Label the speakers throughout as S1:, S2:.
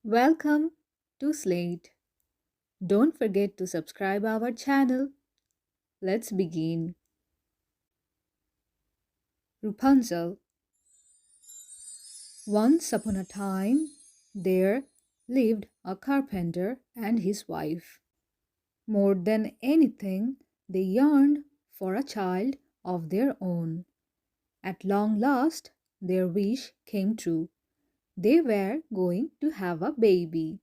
S1: Welcome to Slate. Don't forget to subscribe our channel. Let's begin. Rupanzel. Once upon a time, there lived a carpenter and his wife. More than anything, they yearned for a child of their own. At long last, their wish came true. They were going to have a baby.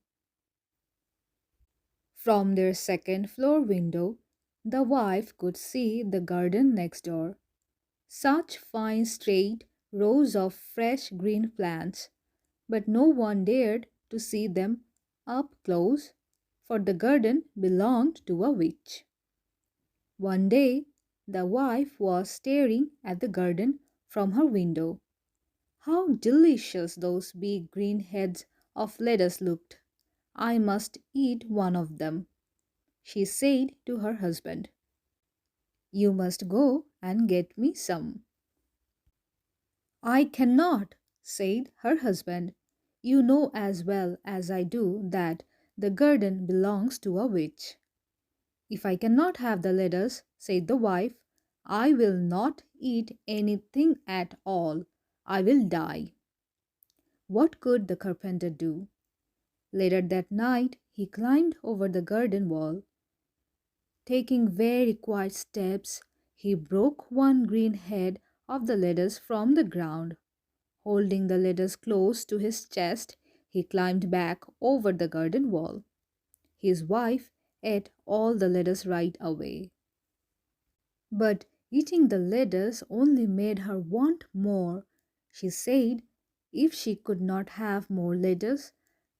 S1: From their second floor window, the wife could see the garden next door. Such fine straight rows of fresh green plants, but no one dared to see them up close, for the garden belonged to a witch. One day, the wife was staring at the garden from her window. How delicious those big green heads of lettuce looked! I must eat one of them, she said to her husband. You must go and get me some. I cannot, said her husband. You know as well as I do that the garden belongs to a witch. If I cannot have the lettuce, said the wife, I will not eat anything at all. I will die. What could the carpenter do? Later that night, he climbed over the garden wall. Taking very quiet steps, he broke one green head of the lettuce from the ground. Holding the lettuce close to his chest, he climbed back over the garden wall. His wife ate all the lettuce right away. But eating the lettuce only made her want more. She said if she could not have more lettuce,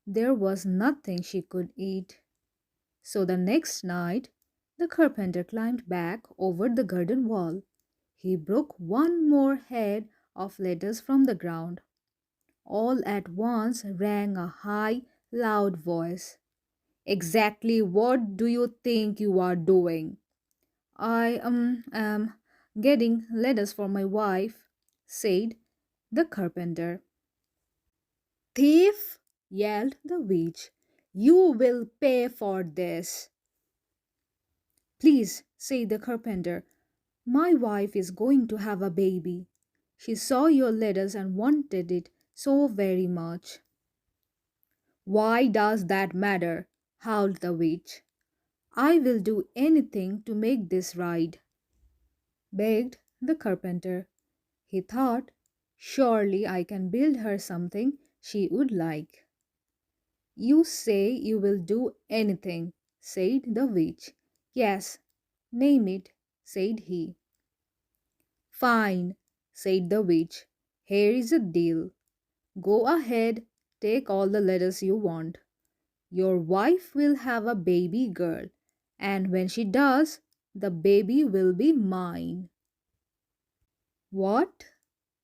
S1: there was nothing she could eat. So the next night, the carpenter climbed back over the garden wall. He broke one more head of lettuce from the ground. All at once rang a high, loud voice. Exactly what do you think you are doing? I am getting lettuce for my wife, said the carpenter. Thief, yelled the witch. You will pay for this. Please, said the carpenter, my wife is going to have a baby. She saw your lettuce and wanted it so very much. Why does that matter? Howled the witch. I will do anything to make this right, begged the carpenter. He thought, surely I can build her something she would like. You say you will do anything, said the witch. Yes, name it, said he. Fine, said the witch. Here is a deal. Go ahead, take all the lettuce you want. Your wife will have a baby girl, and when she does, the baby will be mine. What?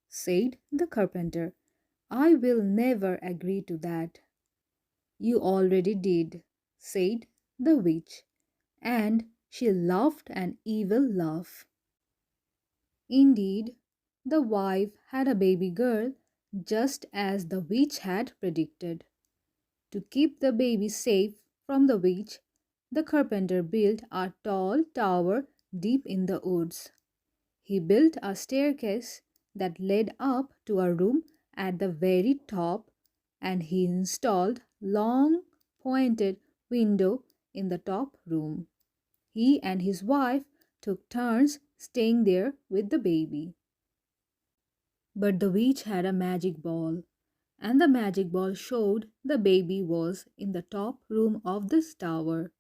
S1: Said the carpenter. I will never agree to that. You already did, said the witch, and she laughed an evil laugh. Indeed, the wife had a baby girl just as the witch had predicted. To keep the baby safe from the witch, the carpenter built a tall tower deep in the woods. He built a staircase that led up to a room at the very top, and he installed long pointed window in the top room. He and his wife took turns staying there with the baby. But the witch had a magic ball, and the magic ball showed the baby was in the top room of this tower.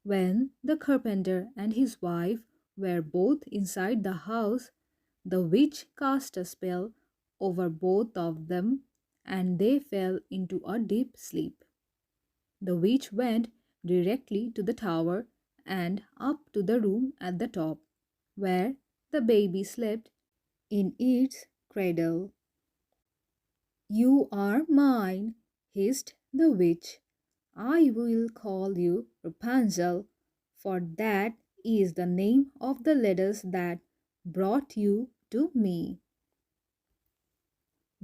S1: When the carpenter and his wife were both inside the house, the witch cast a spell over both of them, and they fell into a deep sleep. The witch went directly to the tower and up to the room at the top, where the baby slept in its cradle. You are mine, hissed the witch. I will call you Rapunzel, for that is the name of the lettuce that brought you to me.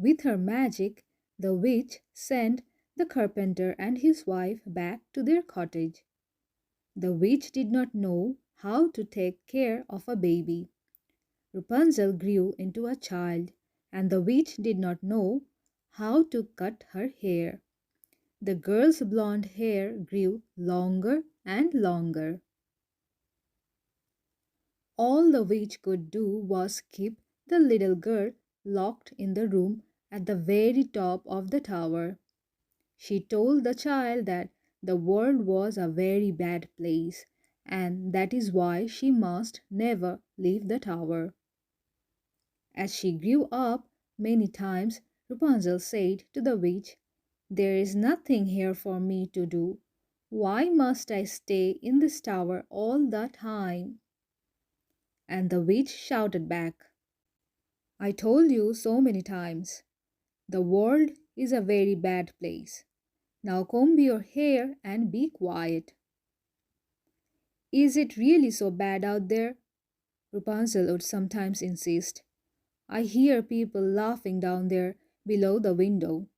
S1: With her magic, the witch sent the carpenter and his wife back to their cottage. The witch did not know how to take care of a baby. Rapunzel grew into a child, and the witch did not know how to cut her hair. The girl's blonde hair grew longer and longer. All the witch could do was keep the little girl locked in the room at the very top of the tower. She told the child that the world was a very bad place, and that is why she must never leave the tower. As she grew up, many times Rapunzel said to the witch, "There is nothing here for me to do. Why must I stay in this tower all the time?" And the witch shouted back, "I told you so many times. The world is a very bad place. Now comb your hair and be quiet." "Is it really so bad out there?" Rapunzel would sometimes insist. "I hear people laughing down there below the window."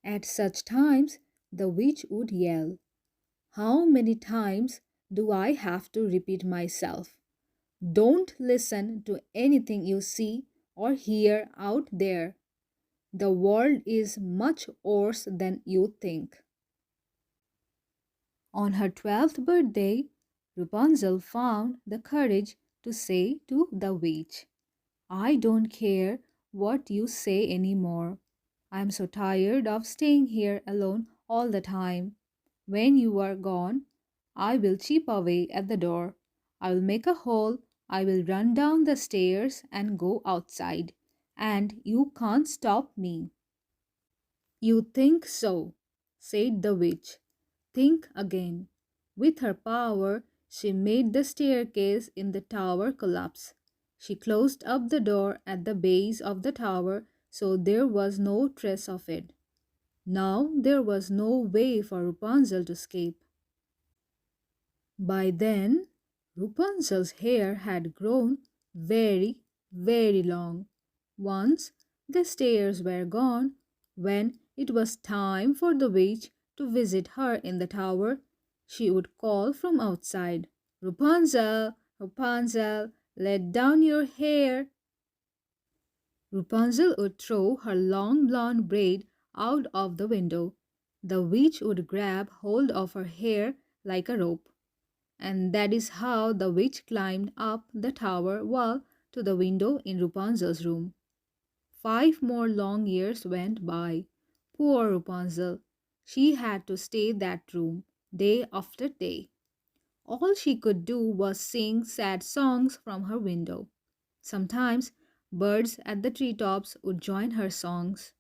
S1: At such times, the witch would yell, "How many times do I have to repeat myself? Don't listen to anything you see or hear out there. The world is much worse than you think." On her 12th birthday, Rapunzel found the courage to say to the witch, "I don't care what you say anymore. I'm so tired of staying here alone all the time. When you are gone, I will chip away at the door. I will make a hole. I will run down the stairs and go outside. And you can't stop me." "You think so," said the witch. "Think again." With her power, she made the staircase in the tower collapse. She closed up the door at the base of the tower so there was no trace of it. Now there was no way for Rapunzel to escape. By then, Rapunzel's hair had grown very, very long. Once the stairs were gone, when it was time for the witch to visit her in the tower, she would call from outside, "Rapunzel, Rapunzel, let down your hair." Rapunzel would throw her long blonde braid out of the window. The witch would grab hold of her hair like a rope. And that is how the witch climbed up the tower wall to the window in Rapunzel's room. 5 more long years went by. Poor Rapunzel. She had to stay that room day after day. All she could do was sing sad songs from her window. Sometimes birds at the treetops would join her songs.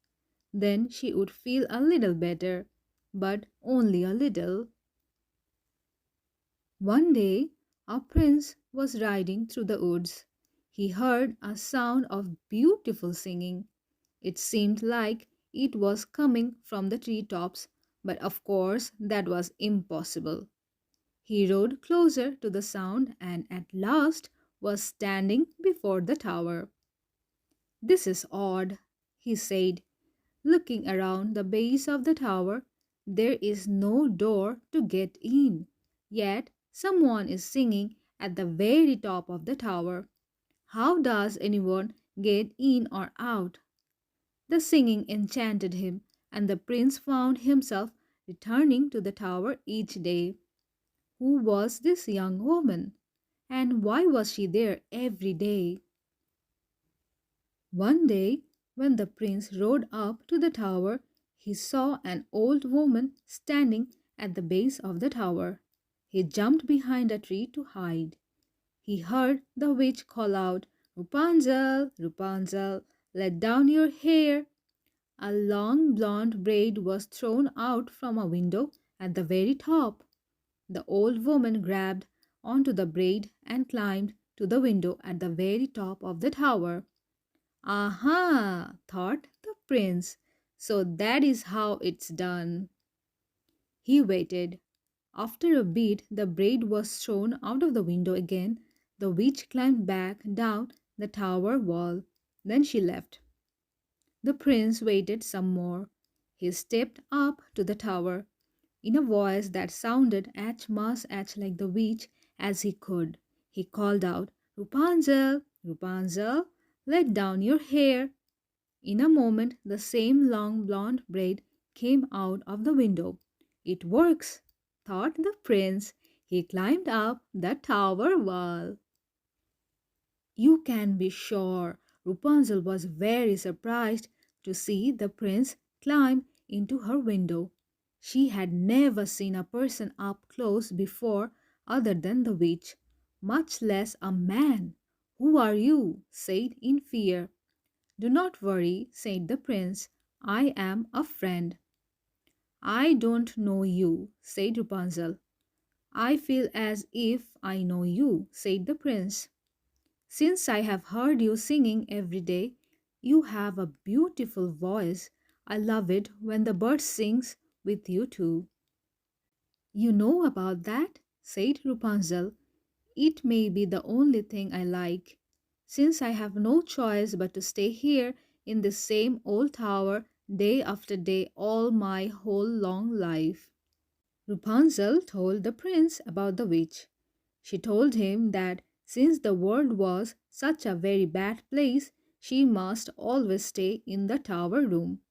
S1: Then she would feel a little better, but only a little. One day, a prince was riding through the woods. He heard a sound of beautiful singing. It seemed like it was coming from the treetops, but of course that was impossible. He rode closer to the sound and at last was standing before the tower. "This is odd," he said, looking around the base of the tower. "There is no door to get in, yet someone is singing at the very top of the tower. How does anyone get in or out?" The singing enchanted him, and the prince found himself returning to the tower each day. Who was this young woman? And why was she there every day? One day, when the prince rode up to the tower, he saw an old woman standing at the base of the tower. He jumped behind a tree to hide. He heard the witch call out, "Rupanzel, Rupanzel, let down your hair." A long blonde braid was thrown out from a window at the very top. The old woman grabbed onto the braid and climbed to the window at the very top of the tower. "Aha!" thought the prince. "So that is how it's done." He waited. After a bit, the braid was thrown out of the window again. The witch climbed back down the tower wall. Then she left. The prince waited some more. He stepped up to the tower. In a voice that sounded as much like the witch as he could, he called out, Rupanzel, Rupanzel, let down your hair. In a moment, the same long blonde braid came out of the window. It works, thought the prince. He climbed up the tower wall. You can be sure Rapunzel was very surprised to see the prince climb into her window. She had never seen a person up close before other than the witch, much less a man. Who are you? Said in fear. Do not worry, said the prince. I am a friend. I don't know you, said Rapunzel. I feel as if I know you, said the prince. Since I have heard you singing every day, you have a beautiful voice. I love it when the bird sings with you too. You know about that? Said Rapunzel. It may be the only thing I like, since I have no choice but to stay here in this same old tower day after day all my whole long life. Rapunzel told the prince about the witch. She told him that since the world was such a very bad place, she must always stay in the tower room.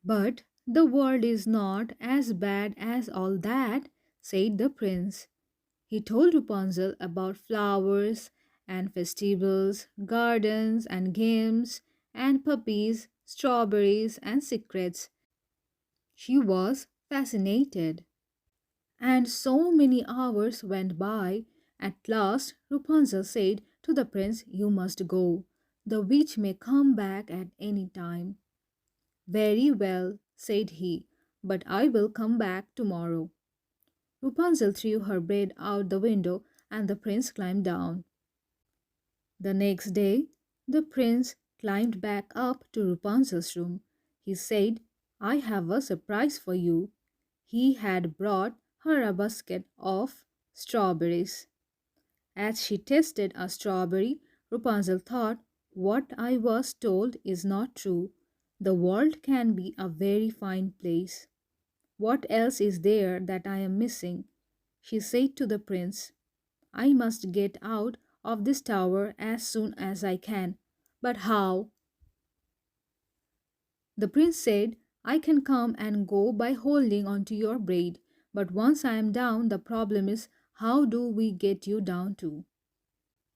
S1: But the world is not as bad as all that, said the prince. He told Rapunzel about flowers and festivals, gardens and games, and puppies, strawberries and secrets. She was fascinated. And so many hours went by. At last, Rapunzel said to the prince, You must go. The witch may come back at any time. Very well, said he, but I will come back tomorrow. Rapunzel threw her braid out the window and the prince climbed down. The next day, the prince climbed back up to Rapunzel's room. He said, I have a surprise for you. He had brought her a basket of strawberries. As she tasted a strawberry, Rapunzel thought, What I was told is not true. The world can be a very fine place. What else is there that I am missing? She said to the prince, I must get out of this tower as soon as I can. But how? The prince said, I can come and go by holding onto your braid, but once I am down, the problem is how do we get you down too?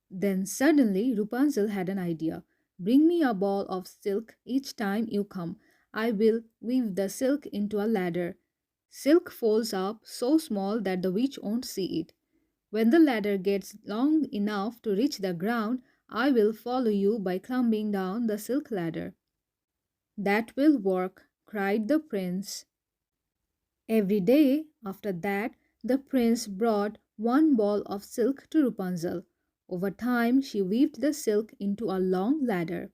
S1: Then suddenly Rapunzel had an idea. Bring me a ball of silk each time you come. I will weave the silk into a ladder. Silk folds up so small that the witch won't see it. When the ladder gets long enough to reach the ground, I will follow you by climbing down the silk ladder. That will work, cried the prince. Every day after that, the prince brought one ball of silk to Rapunzel. Over time, she weaved the silk into a long ladder.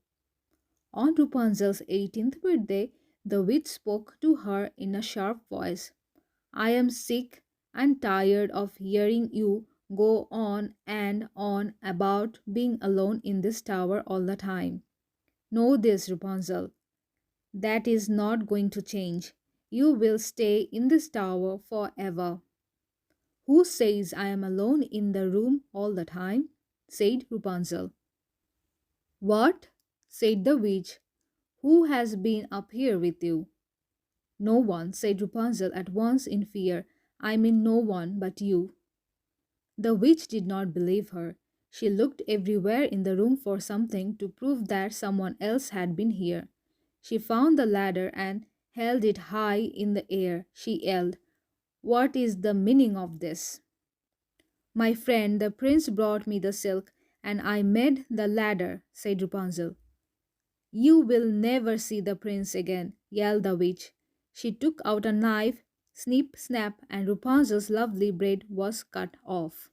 S1: On Rapunzel's 18th birthday, the witch spoke to her in a sharp voice. I am sick and tired of hearing you go on and on about being alone in this tower all the time. Know this, Rapunzel. That is not going to change. You will stay in this tower forever. Who says I am alone in the room all the time? Said Rapunzel. What? Said the witch. Who has been up here with you? No one, said Rapunzel at once in fear. I mean no one but you. The witch did not believe her. She looked everywhere in the room for something to prove that someone else had been here. She found the ladder and held it high in the air. She yelled, What is the meaning of this? My friend, the prince brought me the silk, and I made the ladder, said Rapunzel. You will never see the prince again, yelled the witch. She took out a knife, snip, snap, and Rapunzel's lovely braid was cut off.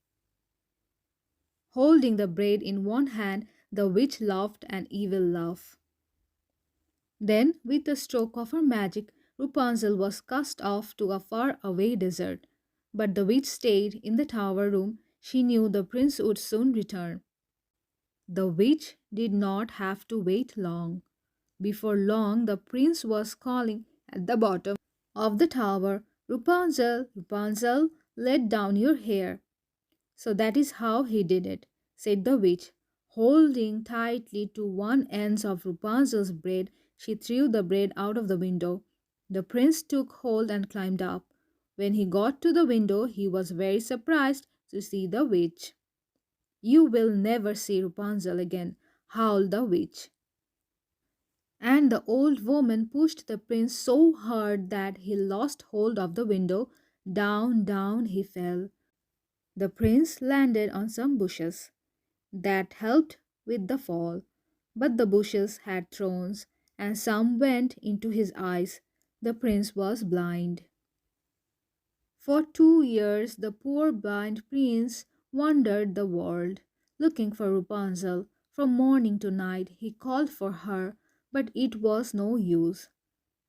S1: Holding the braid in one hand, the witch laughed an evil laugh. Then, with a stroke of her magic, Rapunzel was cast off to a far-away desert. But the witch stayed in the tower room. She knew the prince would soon return. The witch did not have to wait long. Before long, the prince was calling At the bottom of the tower, Rapunzel, Rapunzel, let down your hair. So that is how he did it, said the witch. Holding tightly to one end of Rapunzel's braid, she threw the braid out of the window. The prince took hold and climbed up. When he got to the window, he was very surprised to see the witch. You will never see Rapunzel again, howled the witch. And the old woman pushed the prince so hard that he lost hold of the window. Down, down he fell. The prince landed on some bushes. That helped with the fall. But the bushes had thorns, and some went into his eyes. The prince was blind. For 2 years the poor blind prince wandered the world, looking for Rapunzel. From morning to night he called for her, but it was no use.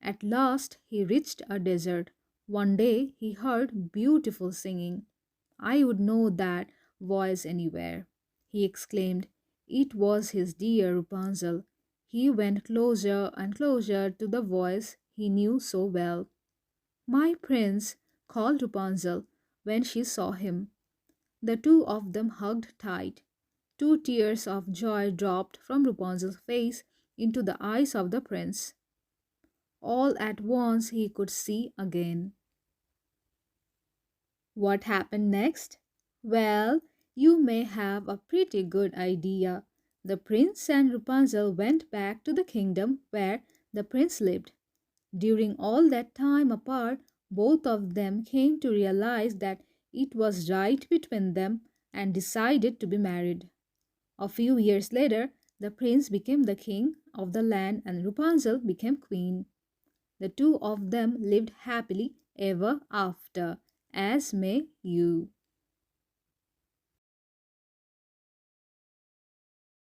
S1: At last he reached a desert. One day he heard beautiful singing. I would know that voice anywhere, he exclaimed. It was his dear Rapunzel. He went closer and closer to the voice he knew so well. My prince, called Rapunzel when she saw him. The two of them hugged tight. 2 tears of joy dropped from Rapunzel's face into the eyes of the prince. All at once he could see again. What happened next? Well, you may have a pretty good idea. The prince and Rapunzel went back to the kingdom where the prince lived. During all that time apart, both of them came to realize that it was right between them and decided to be married. A few years later, the prince became the king of the land and Rapunzel became queen. The two of them lived happily ever after, as may you.